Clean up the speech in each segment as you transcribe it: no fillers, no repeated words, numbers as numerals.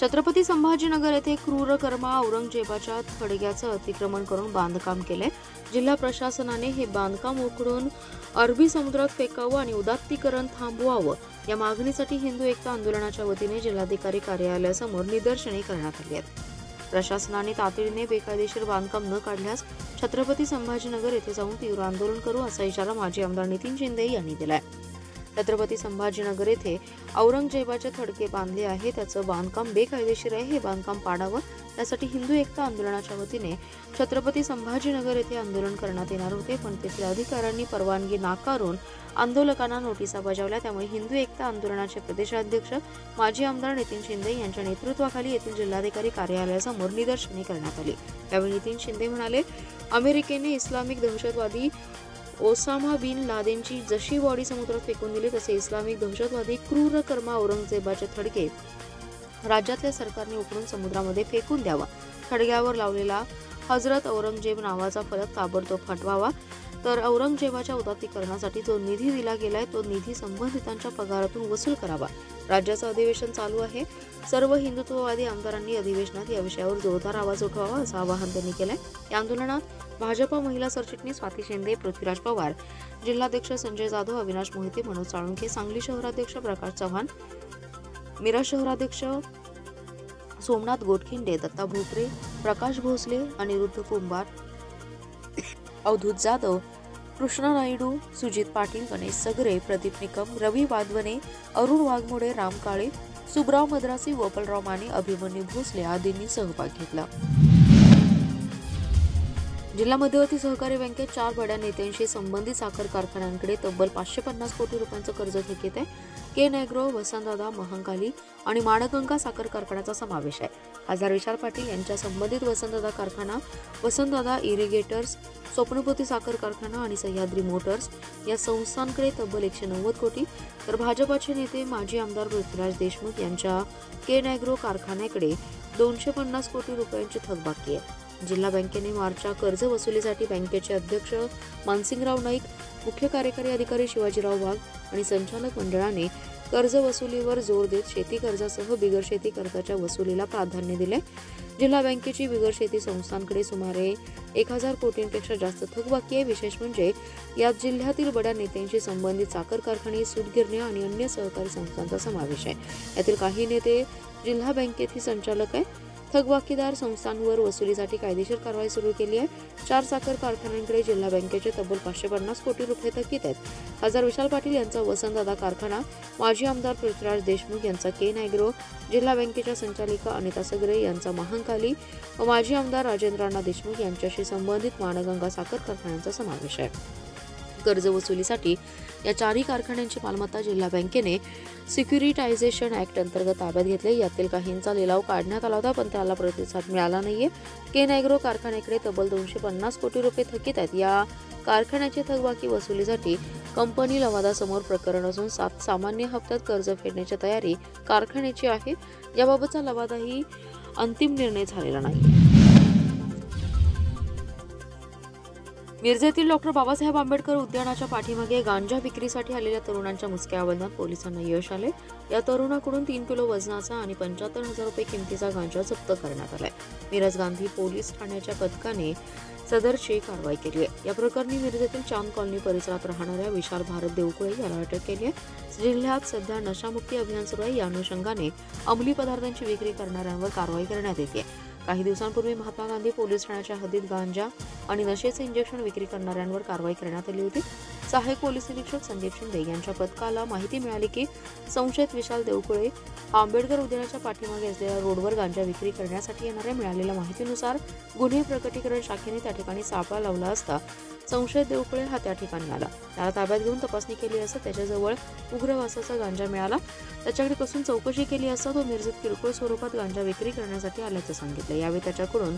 छत्रपती संभाजीनगर येथे क्रूरकर्मा औरंगजेबाच्या थडग्याचं अतिक्रमण करून बांधकाम केले। जिल्हा प्रशासनाने हे बांधकाम उखडून अरबी समुद्रात फेकावं आणि उदात्तीकरण थांबवावं या मागणीसाठी हिंदू एकता आंदोलनाच्या वतीने जिल्हाधिकारी कार्यालयासमोर निदर्शने करण्यात आली आहेत। प्रशासनाने तातडीने बेकायदेशीर बांधकाम न काढल्यास छत्रपती संभाजीनगर येथे जाऊन तीव्र आंदोलन करू असा इशारा माजी आमदार नितीन शिंदे यांनी दिलाय। छत्रपती संभाजीनगर येथे औरंगजेबाचे थडके बांधले आहे, त्याचं बांधकाम बेकायदेशीर आहे, हे बांधकाम पाडावं यासाठी हिंदू एकता आंदोलनाच्या वतीने छत्रपती संभाजीनगर येथे आंदोलन करण्यात येणार होते, पण तेथील अधिकाऱ्यांनी परवानगी नाकारून आंदोलकांना नोटिसा बजावल्या। त्यामुळे हिंदू एकता आंदोलनाचे प्रदेशाध्यक्ष माजी आमदार नितीन शिंदे यांच्या नेतृत्वाखाली येथील जिल्हाधिकारी कार्यालयासमोर निदर्शने करण्यात आली। यावेळी नितीन शिंदे म्हणाले, अमेरिकेने इस्लामिक दहशतवादी ओसामा बिन लादेनची जशी बॉडी समुद्रात फेकून दिली, तसे इस्लामिक दहशतवादी क्रूरकर्मा औरंगजेबाचे थडके राज्यातल्या सरकारने उकळून समुद्रामध्ये फेकून द्यावा। थडग्यावर लावलेला हजरत औरंगजेब नावाचा फलक ताबडतोब हटवावा। तर औरंगजेबाच्या उदात्तीकरणासाठी जो निधी दिला गेलाय तो निधी संबंधितांच्या पगारातून वसूल करावा। राज्याचं अधिवेशन चालू आहे, सर्व हिंदुत्ववादी आमदारांनी अधिवेशनात या विषयावर जोरदार आवाज उठवावा असं आवाहन त्यांनी केलंय। या आंदोलनात भाजपा महिला सरचिटणीस स्वाती शिंदे, पृथ्वीराज पवार, जिल्हाध्यक्ष संजय जाधव, अविनाश मोहिते, मनोज साळुंखे, सांगली शहराध्यक्ष प्रकाश चव्हाण, मिरज शहराध्यक्ष सोमनाथ गोटखिंडे, दत्ता भोपरे, प्रकाश भोसले, अनिरुद्ध कुंभार, अवधूत जाधव, कृष्णा नायडू, सुजित पाटील, गणेश सगरे, प्रदीप निकम, रवी वाधवने, अरुण वाघमोडे, राम काळे, सुब्राव मद्रासी, गोपालराव माने, अभिमन्यू भोसले आदींनी सहभाग घेतला। जिल्हा मध्यवर्ती सहकारी बँकेत 4 बड्या नेत्यांशी संबंधित साखर कारखान्यांकडे तब्बल 550 कोटी रुपयांचं कर्ज थकीत आहे। के नॅग्रो, वसंतदादा, महांकाली आणि माणगंगा साखर कारखान्याचा समावेश आहे। खासदार विशाल पाटील यांच्या संबंधित वसंतदादा कारखाना, वसंतदादा इरिगेटर्स, स्वप्नपती साखर कारखाना आणि सह्याद्री मोटर्स या संस्थांकडे तब्बल 190 कोटी, तर भाजपाचे नेते माजी आमदार पृथ्वीराज देशमुख यांच्या के नॅग्रो कारखान्याकडे 250 कोटी रुपयांची थकबाकी आहे। जिल्हा बँकेने मार्चच्या कर्ज वसुलीसाठी बँकेचे अध्यक्ष मानसिंगराव नाईक, मुख्य कार्यकारी अधिकारी शिवाजीराव वाघ आणि संचालक मंडळाने कर्ज वसुलीवर जोर देत शेती कर्जासह बिगर शेती कर्जाच्या वसुलीला प्राधान्य दिले। जिल्हा बँकेची बिगर शेती संस्थांकडे सुमारे 1000 कोटींपेक्षा जास्त थकबाकी आहे। विशेष म्हणजे यात जिल्ह्यातील बड्या नेत्यांशी संबंधित साखर कारखाने, सूतगिरण्या आणि अन्य सहकारी संस्थांचा समावेश आहे। यातील काही नेते जिल्हा बँकेतही संचालक आहे। थकबाकीदार संस्थांवर वसुलीसाठी कायदेशीर कारवाई सुरू केली आहे। 4 साखर कारखान्यांकडे जिल्हा बँकेचे तब्बल 550 कोटी रुपये थकीत आहेत। खासदार विशाल पाटील यांचा वसंतदादा कारखाना, माजी आमदार पृथ्वीराज देशमुख यांचा के नॅग्रो, जिल्हा बँकेच्या संचालिका अनिता सगरे यांचा महांकाली व माजी आमदार राजेंद्रांना देशमुख यांच्याशी संबंधित माणगंगा साखर कारखान्यांचा समावेश आहे। कर्ज वसुलीसाठी या 4ही कारखान्यांची मालमत्ता जिल्हा बँकेने सिक्युरिटायझेशन ऍक्ट अंतर्गत ताब्यात घेतले। यातील काहींचा लिलाव काढण्यात आला होता, पण त्याला प्रतिसाद मिळाला नाहीये। के नॅग्रो कारखान्याकडे तब्बल 250 कोटी रुपये थकीत आहेत। या कारखान्याची थकबाकी वसुलीसाठी कंपनी लवादासमोर प्रकरण असून 7 सामान्य हप्त्यात कर्ज फेडण्याची तयारी कारखान्याची आहे। याबाबतचा लवादाही अंतिम निर्णय झालेला नाही। मिरजेतील डॉक्टर बाबासाहेब आंबेडकर उद्यानाच्या पाठीमागे गांजा विक्रीसाठी आलेल्या तरुणांच्या मुसक्या अवलनात पोलिसांना यश आले। या तरुणाकडून 3 किलो वजनाचा आणि 75,000 रुपये किमतीचा गांजा जप्त करण्यात आलाय। मिरज गांधी पोलीस ठाण्याच्या पथकाने सदरची कारवाई केली आहे। या प्रकरणी मिरजेतील चांद कॉलनी परिसरात राहणाऱ्या विशाल भारत देवकुळे याला अटक केली आहे। जिल्ह्यात सध्या नशामुक्ती अभियान सुरू आहे। या अनुषंगाने अंमली पदार्थांची विक्री करणाऱ्यांवर कारवाई करण्यात येते। काही दिवसांपूर्वी महात्मा गांधी पोलीस ठाण्याच्या हद्दीत गांजा आणि नशेचे इंजेक्शन विक्री करणाऱ्यांवर कारवाई करण्यात आली होती। सहाय्यक पोलीस निरीक्षक संदीप शिंदे यांच्या पथकाला माहिती मिळाली की संशयित विशाल देवकुळे आंबेडकर उद्यानाच्या पाठीमागे असलेल्या रोडवर गांजा विक्री करण्यासाठी येणाऱ्या मिळालेल्या माहितीनुसार गुन्हे प्रकटीकरण शाखेने त्या ठिकाणी सापळा लावला असता संशयित देवकुळे हा त्या ठिकाणी आला। त्याला ताब्यात घेऊन तपासणी केली असता त्याच्याजवळ उग्र वासाचा गांजा मिळाला। त्याच्याकडे कसून चौकशी केली असता तो मिरजेत किरकोळ स्वरूपात गांजा विक्री करण्यासाठी आल्याचं सांगितलं। यावेळी त्याच्याकडून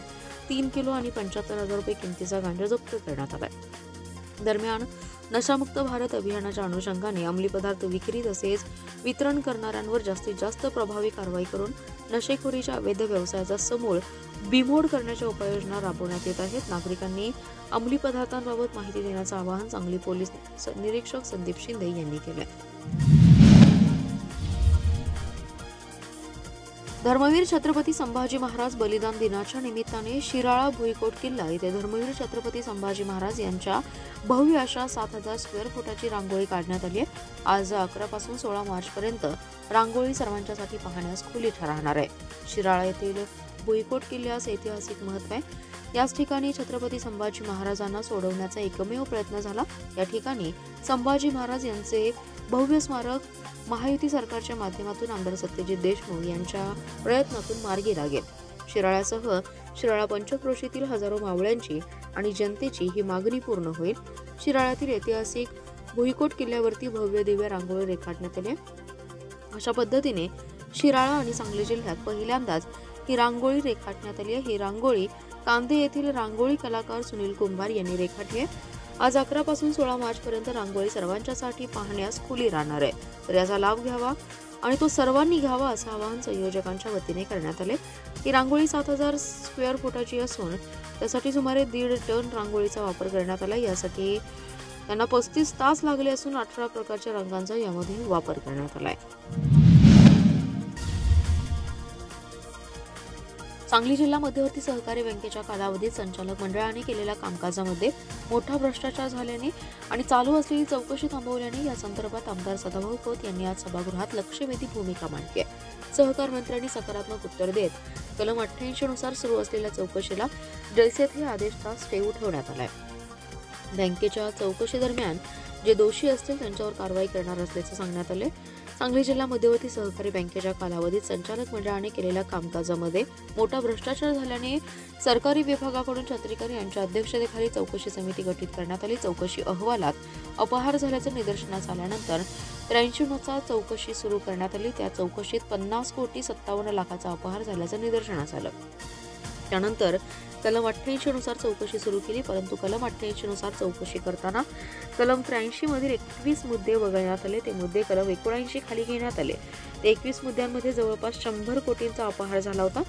3 किलो आणि 75,000 रुपये किमतीचा गांजा जप्त करण्यात आलाय। दरम्यान नशामुक्त भारत अभियानाच्या अनुषंगाने अंमली पदार्थ विक्री तसेच वितरण करणाऱ्यांवर जास्तीत जास्त प्रभावी कारवाई करून नशेखोरीच्या अवैध व्यवसायाचा समूळ बिमोड करण्याच्या उपाययोजना राबवण्यात येत आहेत। नागरिकांनी अंमली पदार्थांबाबत माहिती देण्याचं आवाहन सांगली पोलीस निरीक्षक संदीप शिंदे यांनी केलं। धर्मवीर छत्रपती संभाजी महाराज बलिदान दिनाच्या निमित्ताने शिराळा भुईकोट किल्ला येथे धर्मवीर छत्रपती संभाजी महाराज यांच्या भव्य अशा 7,000 स्क्वेअर फुटाची रांगोळी काढण्यात आली आहे। आज 11 पासून 16 मार्च पर्यंत रांगोळी सर्वांच्यासाठी पाहण्यास खुली राहणार आहे। शिराळा येथील भुईकोट किल्ल्यास ऐतिहासिक महत्त्व आहे। याच ठिकाणी छत्रपती संभाजी महाराजांना सोडवण्याचा एकमेव प्रयत्न झाला। या ठिकाणी संभाजी महाराज यांचे भव्य स्मारक महायुती सरकारच्या माध्यमातून आमदार सत्यजित देशमुख यांच्या प्रयत्नातून मार्गी लागेल। शिराळ्यासह शिराळा पंचक्रोशीतील हजारो मावळ्यांची आणि जनतेची ही मागणी पूर्ण होईल। शिराळ्यातील ऐतिहासिक भुईकोट किल्ल्यावरती भव्य दिव्य रांगोळी रेखाटण्यात आली। अशा पद्धतीने शिराळा आणि सांगली जिल्ह्यात पहिल्यांदाच ही रांगोळी रेखाटण्यात आली आहे। ही रांगोळी कांदे येथील रांगोळी कलाकार सुनील कुंभार यांनी रेखाटली आहे। आज 11 पासून 16 मार्च पर्यंत रांगोळी सर्वांच्यासाठी पाहण्यास खुली राहणार आहे, तर याचा लाभ घ्यावा आणि तो सर्वांनी घ्यावा असं आवाहन संयोजकांच्या वतीने करण्यात आले। ही रांगोळी 7,000 स्क्वेअर फुटाची असून त्यासाठी सुमारे 1.5 टन रांगोळीचा वापर करण्यात आला। यासाठी त्यांना 35 तास लागले असून 18 प्रकारच्या रंगांचा यामध्ये वापर करण्यात आला आहे। सांगली जिल्हा मध्यवर्ती सहकारी बँकेच्या कालावधीत संचालक मंडळाने केलेल्या कामकाजामध्ये मोठा भ्रष्टाचार झाल्याने आणि चालू असलेली चौकशी थांबवल्याने या संदर्भात आमदार सदाभाऊ खोत यांनी आज सभागृहात लक्षवेधी भूमिका मांडली आहे। सहकार मंत्र्यांनी सकारात्मक उत्तर देत कलम 88 नुसार सुरू असलेल्या चौकशीला जैसे थे आदेशचा स्टे उठवण्यात आलाय। बँकेच्या चौकशी दरम्यान जे दोषी असतील त्यांच्यावर कारवाई करणार असल्याचे सांगण्यात आले। सांगली जिल्हा मध्यवर्ती सहकारी बँकेच्या कालावधीत संचालक मंडळाने केलेल्या कामकाजामध्ये मोठा भ्रष्टाचार झाल्याने सरकारी विभागाकडून छत्रीकर यांच्या अध्यक्षतेखाली चौकशी समिती गठीत करण्यात आली। चौकशी अहवालात अपहार झाल्याचं निदर्शनास आल्यानंतर 83 चौकशी सुरू करण्यात आली। त्या चौकशीत 50,57,00,000चा अपहार झाल्याचं निदर्शनास आलं। त्यानंतर कलम 88 नुसार चौकशी सुरू केली, परंतु कलम 88 नुसार चौकशी करताना कलम 83 मधील 21 मुद्दे वगळण्यात आले। ते मुद्दे कलम 79 खाली घेण्यात आले। ते 21 मुद्द्यांमध्ये जवळपास 100 कोटींचा अपहार झाला होता।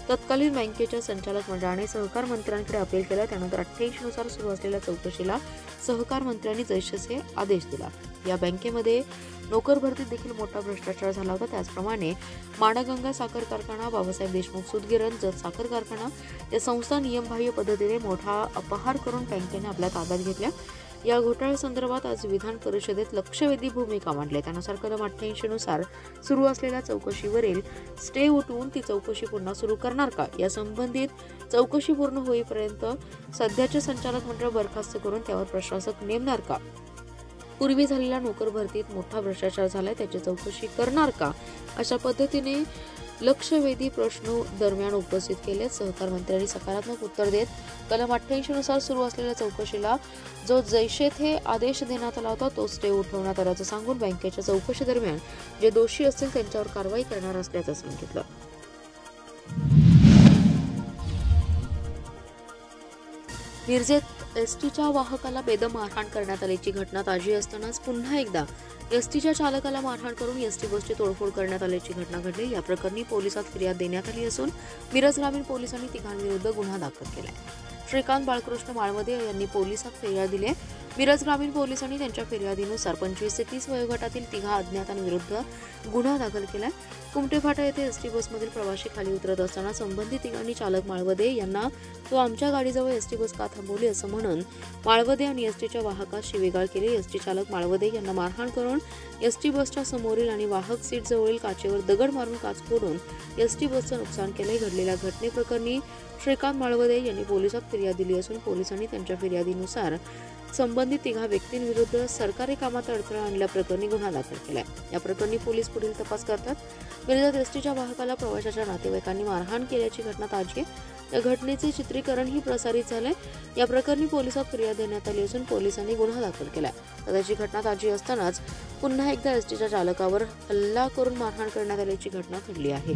तत्कालीन बँकेच्या संचालक मंडळाने सहकार मंत्र्यांकडे अपील केलं। त्यानंतर 88 नुसार सुरू असलेल्या चौकशीला सहकार मंत्र्यांनी जैसेचे आदेश दिला। या बँकेमध्ये नोकर भरतीत देखील मोठा भ्रष्टाचार झाला होता। त्याचप्रमाणे माणगंगा साखर कारखाना, बाबासाहेब देशमुख सूतगिरण, जत साखर कारखाना या संस्था नियमबाह्य पद्धतीने मोठा अपहार करून बँकेने आपल्या ताब्यात घेतल्या। या घोटाळ्यासंदर्भात आज विधान परिषदेत लक्षवेधी भूमिका मांडली। त्यानुसार कलम 88 नुसार सुरू असलेल्या चौकशीवरील स्टे उठवून ती चौकशी पुन्हा सुरू करणार का, या संबंधित चौकशी पूर्ण होईपर्यंत सध्याचे संचालक मंडळ बरखास्त करून त्यावर प्रशासक नेमणार का, पूर्वी झालेल्या नोकर भरतीत मोठा भ्रष्टाचार झालाय त्याची चौकशी करणार का, अशा पद्धतीने लक्षवेधी प्रश्न दरम्यान उपस्थित केले। सहकार मंत्र्यांनी सकारात्मक उत्तर देत कलम 88 नुसार सुरू असलेल्या चौकशीला जो जैसे थे आदेश देण्यात आला होता तो स्टे उठवण्यात आल्याचं सांगून बँकेच्या चौकशी दरम्यान जे दोषी असतील त्यांच्यावर कारवाई करणार असल्याचं सांगितलं। मिरजेत एसटीच्या वाहकाला बेदम मारहाण करण्यात आल्याची घटना ताजी असतानाच पुन्हा एकदा एसटीच्या चालकाला मारहाण करून एसटी बसची तोडफोड करण्यात आल्याची घटना घडली। या प्रकरणी पोलिसात फिर्याद देण्यात आली असून मिरज ग्रामीण पोलिसांनी तिघांविरुद्ध गुन्हा दाखल केलाय। श्रीकांत बाळकृष्ण माळवदे यांनी पोलिसात फिर्याद दिली आहे। मिरज ग्रामीण पोलिसांनी त्यांच्या फिर्यादीनुसार 25 ते 30 वयोगटातील तिघा अज्ञातांविरुद्ध गुन्हा दाखल केलाय। कुमटे फाटा येथे एसटी बसमधील प्रवासी खाली उतरत असताना संबंधित तिघांनी चालक माळवदे यांना तो आमच्या गाडीजवळ एसटी बस का थांबवली असं म्हणून माळवदे आणि एसटीच्या वाहकास शिवीगाळ केली। एसटी चालक माळवदे यांना मारहाण करून एसटी बसच्या समोरील आणि वाहक सीट जवळील काचेवर दगड मारून काच फोडून एसटी बसचं नुकसान केले। घडलेल्या घटनेप्रकरणी श्रीकांत माळवदे यांनी पोलिसात फिर्याद दिली असून पोलिसांनी त्यांच्या फिर्यादीनुसार संबंधित तिघा व्यक्तींविरुद्ध सरकारी कामात अडथळा आणल्याप्रकरणी गुन्हा दाखल केलाय। या प्रकरणी पोलीस पुढील तपास करतात। मिरजेत एसटीच्या वाहकाला प्रवाशाच्या नातेवाईकांनी मारहाण केल्याची घटना ताजी आहे। या घटनेचे चित्रीकरणही प्रसारित झालंय। या प्रकरणी पोलिसात फिर्याद देण्यात आली असून पोलिसांनी गुन्हा दाखल केलाय। सध्याची घटना ताजी असतानाच पुन्हा एकदा एसटीच्या चालकावर हल्ला करून मारहाण करण्यात आल्याची घटना घडली आहे।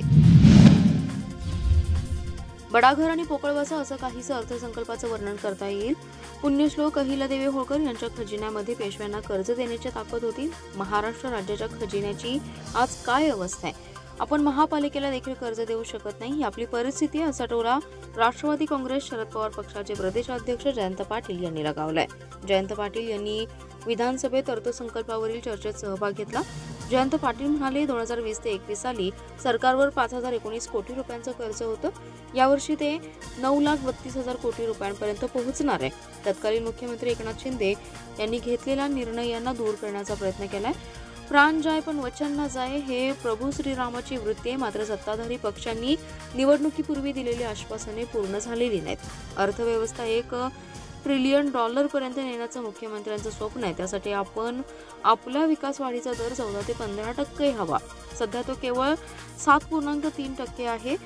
बडाघर आणि पोकळवासा असं काहीसं अर्थसंकल्पाचं वर्णन करता येईल। पुण्यश्लोक अहिल्यादेवी होळकर यांच्या खजिन्यामध्ये पेशव्यांना कर्ज देण्याची ताकद होती। महाराष्ट्र राज्याच्या खजिन्याची आज काय अवस्था आहे? आपण महापालिकेला देखील कर्ज देऊ शकत नाही, ही आपली परिस्थिती आहे असा टोला राष्ट्रवादी काँग्रेस शरद पवार पक्षाचे प्रदेशाध्यक्ष जयंत पाटील यांनी लगावलाय। जयंत पाटील यांनी विधानसभेत अर्थसंकल्पावरील चर्चेत सहभाग घेतला। जयंत पाटील म्हणाले 2020 ते 21 साली सरकारवर 5,019 कोटी रुपयांचं कर्ज होतं. यावर्षी ते 9,32,000 कोटी रुपयांपर्यंत पोहोचणार आहे. तत्कालीन मुख्यमंत्री एकनाथ शिंदे यांनी घेतलेल्या निर्णयांना दूर करण्याचा प्रयत्न केलाय. प्राण जाय पण वचन न जाय हे प्रभू श्रीरामाची वृत्ती आहे. मात्र सत्ताधारी पक्षांनी निवडणुकीपूर्वी दिलेली आश्वासने पूर्ण झालेली नाहीत. अर्थव्यवस्था $1 ट्रिलियन पर्यंत नेण्याचं मुख्यमंत्र्यांचं स्वप्न आहे. त्यासाठी आपण आपल्या विकास वाढीचा दर 14 ते 15% हवा. सध्या तो केवळ 7.3% आहे.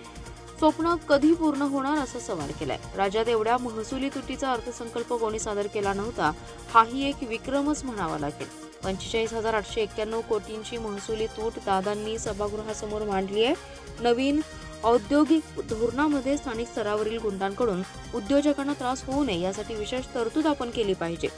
स्वप्न कधी पूर्ण होणार असा सवाल केलाय. राज्यात एवढ्या महसुली तुटीचा अर्थसंकल्प कोणी सादर केला नव्हता. हाही एक विक्रमच म्हणावा लागेल. 45,891 कोटींची महसुली तूट दादांनी सभागृहासमोर मांडली आहे. नवीन औद्योगिक धोरणामध्ये स्थानिक स्तरावरील गुंडांकडून उद्योजकांना त्रास होऊ नये यासाठी विशेष तरतूद आपण केली पाहिजे.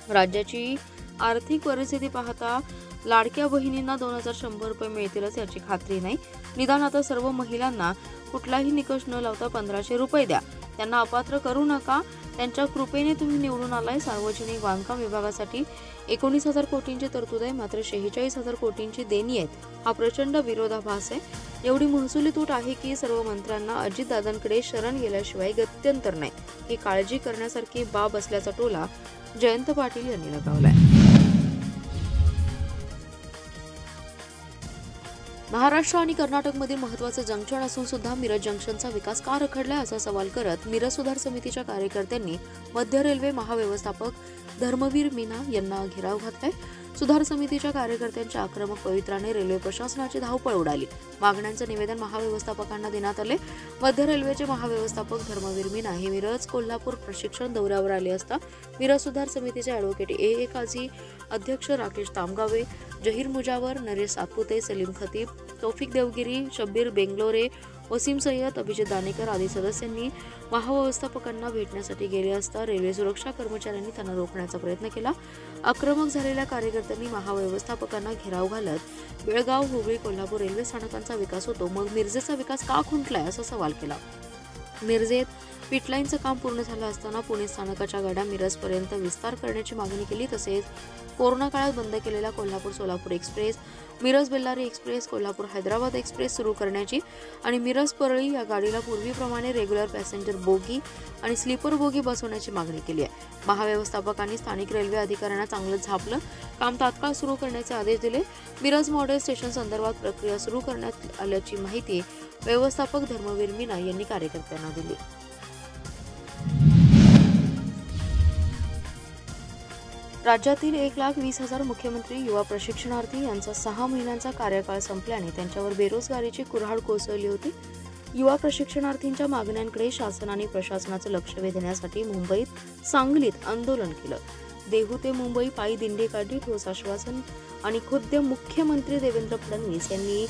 राज्याची आर्थिक परिस्थिती पाहता लाडक्या बहिणींना 2,100 रुपये मिळतीलच याची खात्री नाही. निदान आता सर्व महिलांना कुठलाही निकष न लावता 1,500 रुपये द्या. त्यांना अपात्र करू नका. त्यांच्या कृपेने तुम्ही निवडून आलाय. सार्वजनिक बांधकाम विभागासाठी 19,000 कोटींची तरतूद आहे. मात्र 46,000 कोटींची देणी आहेत. हा प्रचंड विरोधाभास आहे. एवढी महसुली तूट आहे की सर्व मंत्र्यांना अजितदादांकडे शरण गेल्याशिवाय गत्यंतर नाही. ही काळजी करण्यासारखी बाब असल्याचा टोला जयंत पाटील यांनी लगावलाय. महाराष्ट्र आणि कर्नाटकमधील महत्त्वाचं जंक्शन असून सुद्धा मिरज जंक्शनचा विकास का रखडलाय असा सवाल करत मिरज सुधार समितीच्या कार्यकर्त्यांनी मध्य रेल्वे महाव्यवस्थापक धर्मवीर मीना यांना घेराव घातलाय. सुधार समितीच्या कार्यकर्त्यांच्या आक्रमक पवित्राने रेल्वे प्रशासनाची धावपळ उडाली. मागण्यांचं निवेदन महाव्यवस्थापकांना देण्यात आले. मध्य रेल्वेचे महाव्यवस्थापक धर्मवीर मीना हे मिरज कोल्हापूर प्रशिक्षण दौऱ्यावर आले असता मिरज सुधार समितीचे ॲडव्होकेट ए काझी, अध्यक्ष राकेश तामगावे, जहीर मुजावर, नरेश सातपुते, सलीम खतीब, तौफिक देवगिरी, शब्बीर बेंगलोरे, वसीम सय्यद, अभिजित दानेकर आदी सदस्यांनी महाव्यवस्थापकांना भेटण्यासाठी गेले असता रेल्वे सुरक्षा कर्मचाऱ्यांनी त्यांना रोखण्याचा प्रयत्न केला. आक्रमक झालेल्या कार्यकर्त्यांनी महाव्यवस्थापकांना घेराव घालत बेळगाव, हुबळी, कोल्हापूर रेल्वे स्थानकांचा विकास होतो, मग मिरजेचा विकास का खुंटलाय असा सवाल केला. मिरजेत पिटलाईनचं काम पूर्ण झालं असताना पुणे स्थानकाच्या गाड्या मिरजपर्यंत विस्तार करण्याची मागणी केली. तसेच कोरोना काळात बंद केलेल्या Kolhapur Solapur express, Miraj Bellary express, Kolhapur Hyderabad express सुरू करण्याची आणि मिरज परळी या गाडीला पूर्वीप्रमाणे रेग्युलर पॅसेंजर बोगी आणि स्लीपर बोगी बसवण्याची मागणी केली आहे. महाव्यवस्थापकांनी स्थानिक रेल्वे अधिकाऱ्यांना चांगलं झापलं. काम तात्काळ सुरू करण्याचे आदेश दिले. मिरज मॉडेल स्टेशन संदर्भात प्रक्रिया सुरू करण्यात आल्याची माहिती व्यवस्थापक धर्मवीर मीना यांनी कार्यकर्त्यांना दिली. राज्यातील 1,20,000 मुख्यमंत्री युवा प्रशिक्षणार्थी यांचा 6 महिन्यांचा कार्यकाळ संपल्याने त्यांच्यावर बेरोजगारीची कुऱ्हाड कोसळली होती. युवा प्रशिक्षणार्थींच्या मागण्यांकडे शासन आणि प्रशासनाचं लक्ष वेधण्यासाठी मुंबईत, सांगलीत आंदोलन केलं. देहू ते मुंबई पायी दिंडी काढली. ठोस आश्वासन आणि खुद्द मुख्यमंत्री देवेंद्र फडणवीस यांनी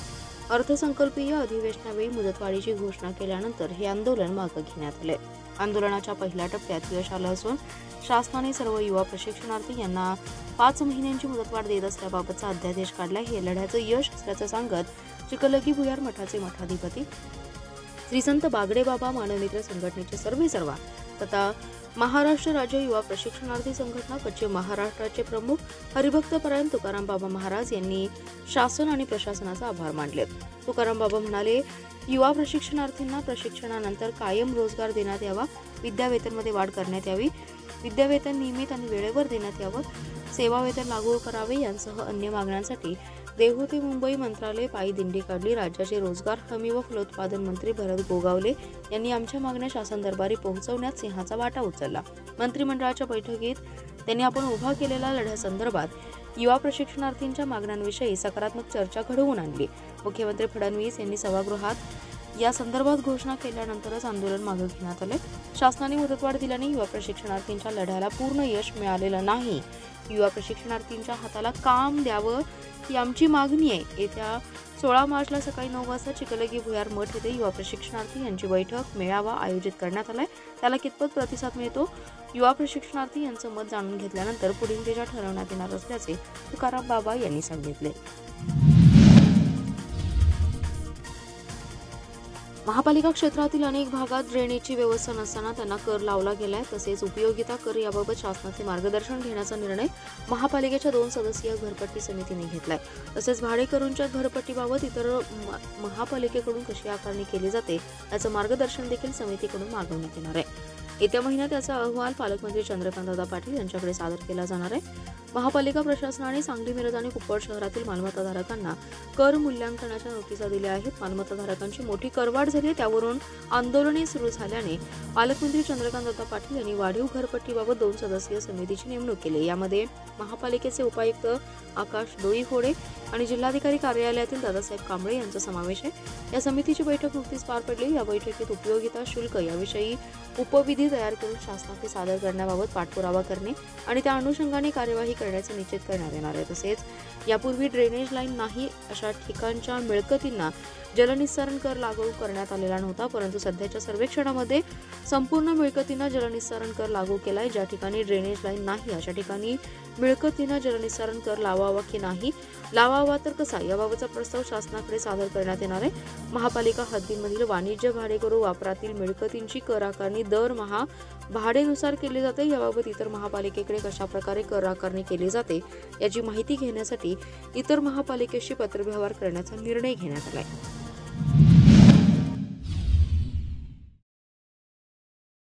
अर्थसंकल्पीय अधिवेशनावेळी मुदतवाढीची घोषणा केल्यानंतर हे आंदोलन मागे घेण्यात आले. आंदोलनाच्या पहिल्या टप्प्यात यश आलं असून शासनाने सर्व युवा प्रशिक्षणार्थी यांना 5 महिन्यांची मुदतवाढ देत असल्याबाबतचा अध्यादेश काढला. हे लढ्याचं यश असल्याचं सांगत चिकलगी भुयार मठाचे मठाधिपती श्री संत बागडे बाबा मानवमित्र संघटनेचे सर्वेसर्वा तथा महाराष्ट्र राज्य युवा प्रशिक्षणार्थी संघटना पश्चिम महाराष्ट्राचे प्रमुख हरिभक्त परायण तुकाराम बाबा महाराज यांनी शासन आणि प्रशासनाचा आभार मानले. तुकाराम बाबा म्हणाले, युवा प्रशिक्षणार्थींना प्रशिक्षणानंतर कायम रोजगार देण्यात यावा. विद्यावेतनमध्ये वाढ करण्यात यावी. विद्यावेतन नियमित आणि वेळेवर देण्यात यावं. सेवा वेतन लागू करावे यांसह अन्य मागण्यांसाठी देहू ते मुंबई मंत्रालय पायी दिंडी काढली. राज्याचे रोजगार हमी व फलोत्पादन मंत्री भरत गोगावले यांनी आमच्या मागण्या शासन दरबारी पोहोचवण्यात सिंहाचा वाटा उचलला. मंत्रिमंडळाच्या बैठकीत त्यांनी आपण उभा केलेल्या लढ्यासंदर्भात युवा प्रशिक्षणार्थींच्या मागण्यांविषयी सकारात्मक चर्चा घडवून आणली. मुख्यमंत्री फडणवीस यांनी सभागृहात या संदर्भात घोषणा केल्यानंतरच आंदोलन मागे घेण्यात आले. शासनाने मुदतवाढ दिल्याने युवा प्रशिक्षणार्थींच्या लढ्याला पूर्ण यश मिळालेलं नाही. युवा प्रशिक्षणार्थींच्या हाताला काम द्यावं ही आमची मागणी आहे. येत्या 16 मार्चला सकाळी 9 वाजता चिकलगी भुयार मठ येथे युवा प्रशिक्षणार्थी यांची बैठक मेळावा आयोजित करण्यात आलाय. त्याला कितपत प्रतिसाद मिळतो युवा प्रशिक्षणार्थी यांचं मत जाणून घेतल्यानंतर पुढील दिशा ठरवण्यात येणार असल्याचे तुकाराम बाबा यांनी सांगितले. महापालिका क्षेत्रातील अनेक भागात ड्रेनेजची व्यवस्था नसताना त्यांना कर लावला गेलाय. तसेच उपयोगिता कर याबाबत शासनाचे मार्गदर्शन घेण्याचा निर्णय महापालिकेच्या 2 सदस्यीय घरपट्टी समितीने घेतलाय. तसेच भाडेकरूंच्या घरपट्टीबाबत इतर महापालिकेकडून कशी आकारणी केली जाते याचं मार्गदर्शन देखील समितीकडून मागवण्यात येणार आहे. येत्या महिन्यात याचा अहवाल पालकमंत्री चंद्रकांतदादा पाटील यांच्याकडे सादर केला जाणार आहे. महापालिका प्रशासनाने सांगली, मिरज आणि कुप्पड शहरातील मालमत्ताधारकांना कर मूल्यांकनाच्या नोटिसा दिल्या आहेत. मालमत्ताधारकांची मोठी करवाढ झाली, त्यावरून आंदोलने सुरू झाल्याने पालकमंत्री चंद्रकांतदादा पाटील यांनी वाढीव घरपट्टीबाबत 2 सदस्यीय समितीची नेमणूक केली. यामध्ये महापालिकेचे उपायुक्त आकाश डोईफोडे आणि जिल्हाधिकारी कार्यालयातील दादासाहेब कांबळे यांचा समावेश आहे. या समितीची बैठक नुकतीच पार पडली. या बैठकीत उपयोगिता शुल्क याविषयी उपविधी तयार करून शासनाकडे सादर करण्याबाबत पाठपुरावा करणे आणि त्या अनुषंगाने कार्यवाही करण्याचे निश्चित करण्यात येणार आहे. तसेच यापूर्वी ड्रेनेज लाईन नाही अशा ठिकाणच्या मिळकतींना जलनिस्सारण कर लागू करण्यात आलेला नव्हता, परंतु सध्याच्या सर्वेक्षणामध्ये संपूर्ण मिळकतींना जलनिस्सारण कर लागू केलाय. ज्या ठिकाणी ड्रेनेज लाईन नाही अशा ठिकाणी मिळकतींना जलनिस्सारण कर लावावा की नाही, लावावा तर कसा, याबाबतचा प्रस्ताव शासनाकडे सादर करण्यात येणार आहे. महापालिका हद्दीमधील वाणिज्य भाडेकरू वापरातील मिळकतींची कर आकारणी दरमहा भाडेनुसार केली जाते. याबाबत इतर महापालिकेकडे कशा प्रकारे कर आकारणी केली जाते याची माहिती घेण्यासाठी इतर महापालिकेशी पत्रव्यवहार करण्याचा निर्णय घेण्यात आलाय.